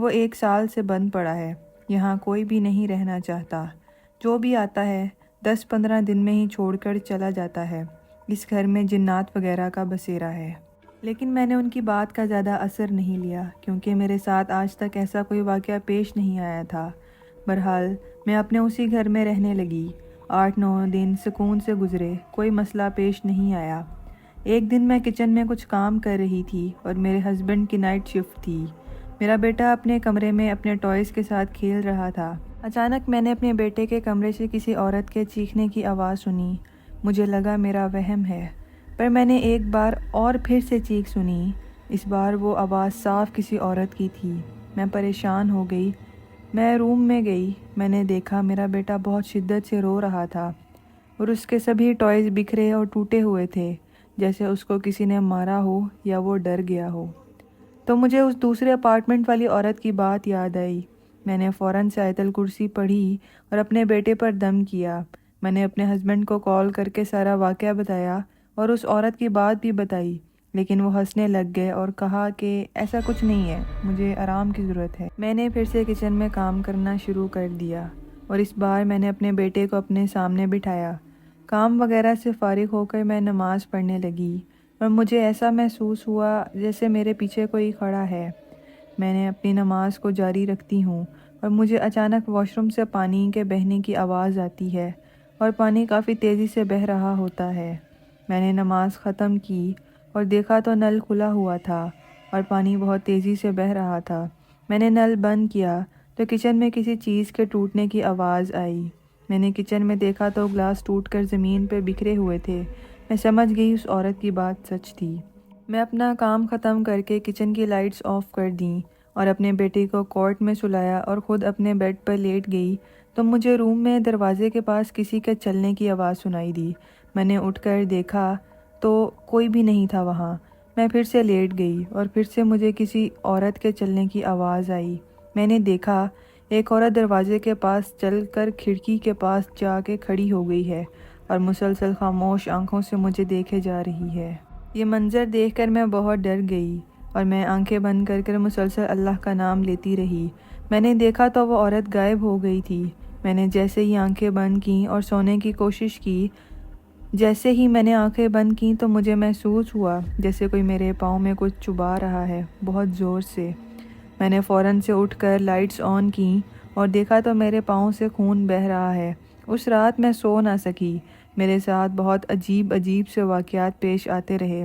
وہ 1 سال سے بند پڑا ہے۔ یہاں کوئی بھی نہیں رہنا چاہتا، جو بھی آتا ہے 10-15 دن میں ہی چھوڑ کر چلا جاتا ہے۔ اس گھر میں جنات وغیرہ کا بسیرا ہے۔ لیکن میں نے ان کی بات کا زیادہ اثر نہیں لیا، کیونکہ میرے ساتھ آج تک ایسا کوئی واقعہ پیش نہیں آیا تھا۔ بہرحال میں اپنے اسی گھر میں رہنے لگی۔ 8-9 دن سکون سے گزرے، کوئی مسئلہ پیش نہیں آیا۔ ایک دن میں کچن میں کچھ کام کر رہی تھی اور میرے ہسبینڈ کی نائٹ شفٹ تھی۔ میرا بیٹا اپنے کمرے میں اپنے ٹوائز کے ساتھ کھیل رہا تھا۔ اچانک میں نے اپنے بیٹے کے کمرے سے کسی عورت کے چیخنے کی آواز سنی۔ مجھے لگا میرا وہم ہے، پر میں نے ایک بار اور پھر سے چیخ سنی۔ اس بار وہ آواز صاف کسی عورت کی تھی۔ میں پریشان ہو گئی۔ میں روم میں گئی۔ میں نے دیکھا میرا بیٹا بہت شدت سے رو رہا تھا اور اس کے سبھی ٹوائز بکھرے اور ٹوٹے ہوئے تھے، جیسے اس کو کسی نے مارا ہو یا وہ ڈر گیا ہو۔ تو مجھے اس دوسرے اپارٹمنٹ والی عورت کی بات یاد آئی۔ میں نے فوراً سے آیت الکرسی پڑھی اور اپنے بیٹے پر دم کیا۔ میں نے اپنے ہسبینڈ کو کال کر کے سارا واقعہ بتایا اور اس عورت کی بات بھی بتائی، لیکن وہ ہنسنے لگ گئے اور کہا کہ ایسا کچھ نہیں ہے، مجھے آرام کی ضرورت ہے۔ میں نے پھر سے کچن میں کام کرنا شروع کر دیا اور اس بار میں نے اپنے بیٹے کو اپنے سامنے بٹھایا۔ کام وغیرہ سے فارغ ہو کر میں نماز پڑھنے لگی اور مجھے ایسا محسوس ہوا جیسے میرے پیچھے کوئی کھڑا ہے۔ میں نے اپنی نماز کو جاری رکھتی ہوں اور مجھے اچانک واش روم سے پانی کے بہنے کی آواز آتی ہے اور پانی کافی تیزی سے بہہ رہا ہوتا ہے۔ میں نے نماز ختم کی اور دیکھا تو نل کھلا ہوا تھا اور پانی بہت تیزی سے بہہ رہا تھا۔ میں نے نل بند کیا تو کچن میں کسی چیز کے ٹوٹنے کی آواز آئی۔ میں نے کچن میں دیکھا تو گلاس ٹوٹ کر زمین پہ بکھرے ہوئے تھے۔ میں سمجھ گئی اس عورت کی بات سچ تھی۔ میں اپنا کام ختم کر کے کچن کی لائٹس آف کر دیں اور اپنے بیٹے کو کورٹ میں سلایا اور خود اپنے بیڈ پر لیٹ گئی تو مجھے روم میں دروازے کے پاس کسی کے چلنے کی آواز سنائی دی۔ میں نے اٹھ کر دیکھا تو کوئی بھی نہیں تھا وہاں۔ میں پھر سے لیٹ گئی اور پھر سے مجھے کسی عورت کے چلنے کی آواز آئی۔ میں نے دیکھا ایک عورت دروازے کے پاس چل کر کھڑکی کے پاس جا کے کھڑی ہو گئی ہے اور مسلسل خاموش آنکھوں سے مجھے دیکھے جا رہی ہے۔ یہ منظر دیکھ کر میں بہت ڈر گئی اور میں آنکھیں بند کر کر مسلسل اللہ کا نام لیتی رہی۔ میں نے دیکھا تو وہ عورت غائب ہو گئی تھی۔ میں نے جیسے ہی آنکھیں بند کیں اور سونے کی کوشش کی، جیسے ہی میں نے آنکھیں بند کیں تو مجھے محسوس ہوا جیسے کوئی میرے پاؤں میں کچھ چبھا رہا ہے، بہت زور سے۔ میں نے فوراً سے اٹھ کر لائٹس آن کیں اور دیکھا تو میرے پاؤں سے خون بہہ رہا ہے۔ اس رات میں سو نہ سکی۔ میرے ساتھ بہت عجیب سے واقعات پیش آتے رہے۔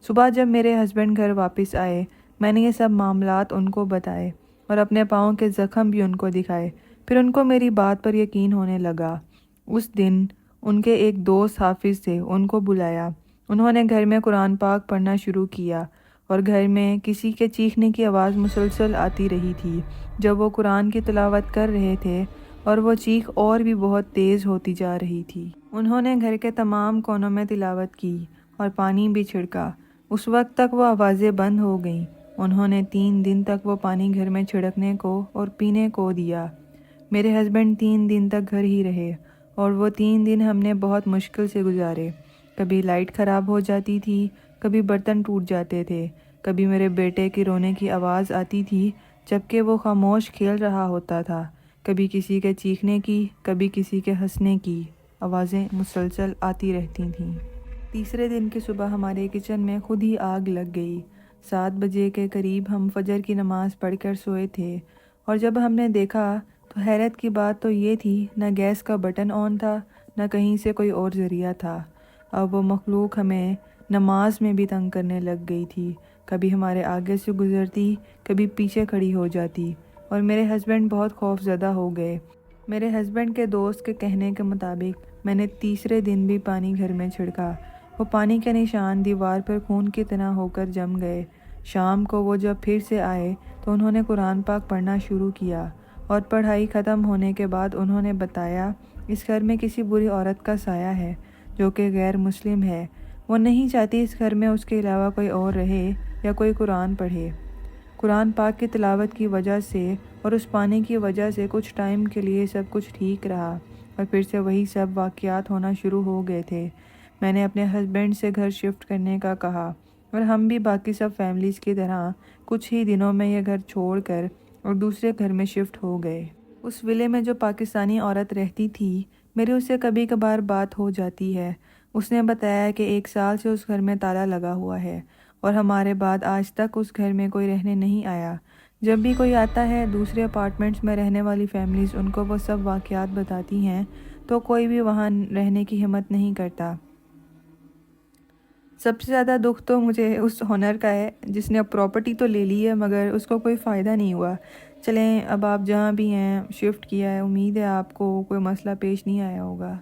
صبح جب میرے ہسبینڈ گھر واپس آئے، میں نے یہ سب معاملات ان کو بتائے اور اپنے پاؤں کے زخم بھی ان کو دکھائے۔ پھر ان کو میری بات پر یقین ہونے لگا۔ اس دن ان کے ایک دوست حافظ تھے، ان کو بلایا۔ انہوں نے گھر میں قرآن پاک پڑھنا شروع کیا اور گھر میں کسی کے چیخنے کی آواز مسلسل آتی رہی تھی جب وہ قرآن کی تلاوت کر رہے تھے، اور وہ چیخ اور بھی بہت تیز ہوتی جا رہی تھی۔ انہوں نے گھر کے تمام کونوں میں تلاوت کی اور پانی بھی چھڑکا۔ اس وقت تک وہ آوازیں بند ہو گئیں۔ انہوں نے 3 دن تک وہ پانی گھر میں چھڑکنے کو اور پینے کو دیا۔ میرے ہسبینڈ 3 دن تک گھر ہی رہے اور وہ 3 دن ہم نے بہت مشکل سے گزارے۔ کبھی لائٹ خراب ہو جاتی تھی، کبھی برتن ٹوٹ جاتے تھے، کبھی میرے بیٹے کے رونے کی آواز آتی تھی جبکہ وہ خاموش کھیل رہا ہوتا تھا، کبھی کسی کے چیخنے کی، کبھی کسی کے ہنسنے کی آوازیں مسلسل آتی رہتی تھیں۔ تیسرے دن کی صبح ہمارے کچن میں خود ہی آگ لگ گئی۔ 7 بجے کے قریب ہم فجر کی نماز پڑھ کر سوئے تھے اور جب ہم نے دیکھا تو حیرت کی بات تو یہ تھی، نہ گیس کا بٹن آن تھا، نہ کہیں سے کوئی اور ذریعہ تھا۔ اب وہ مخلوق ہمیں نماز میں بھی تنگ کرنے لگ گئی تھی۔ کبھی ہمارے آگے سے گزرتی، کبھی پیچھے کھڑی ہو جاتی اور میرے ہسبینڈ بہت خوف زدہ ہو گئے۔ میرے ہسبینڈ کے دوست کے کہنے کے مطابق میں نے تیسرے دن بھی پانی گھر میں چھڑکا۔ وہ پانی کے نشان دیوار پر خون کی طرح ہو کر جم گئے۔ شام کو وہ جب پھر سے آئے تو انہوں نے قرآن پاک پڑھنا شروع کیا اور پڑھائی ختم ہونے کے بعد انہوں نے بتایا اس گھر میں کسی بری عورت کا سایہ ہے جو کہ غیر مسلم ہے۔ وہ نہیں چاہتی اس گھر میں اس کے علاوہ کوئی اور رہے یا کوئی قرآن پڑھے۔ قرآن پاک کی تلاوت کی وجہ سے اور اس پانی کی وجہ سے کچھ ٹائم کے لیے سب کچھ ٹھیک رہا اور پھر سے وہی سب واقعات ہونا شروع ہو گئے تھے۔ میں نے اپنے ہسبینڈ سے گھر شفٹ کرنے کا کہا اور ہم بھی باقی سب فیملیز کی طرح کچھ ہی دنوں میں یہ گھر چھوڑ کر اور دوسرے گھر میں شفٹ ہو گئے۔ اس ویلے میں جو پاکستانی عورت رہتی تھی، میری اس سے کبھی کبھار بات ہو جاتی ہے۔ اس نے بتایا کہ 1 سال سے اس گھر میں تالا لگا ہوا ہے اور ہمارے بعد آج تک اس گھر میں کوئی رہنے نہیں آیا۔ جب بھی کوئی آتا ہے، دوسرے اپارٹمنٹس میں رہنے والی فیملیز ان کو وہ سب واقعات بتاتی ہیں تو کوئی بھی وہاں رہنے کی ہمت نہیں کرتا۔ سب سے زیادہ دکھ تو مجھے اس ہنر کا ہے جس نے اب پراپرٹی تو لے لی ہے مگر اس کو کوئی فائدہ نہیں ہوا۔ چلیں اب آپ جہاں بھی ہیں شفٹ کیا ہے، امید ہے آپ کو کوئی مسئلہ پیش نہیں آیا ہوگا۔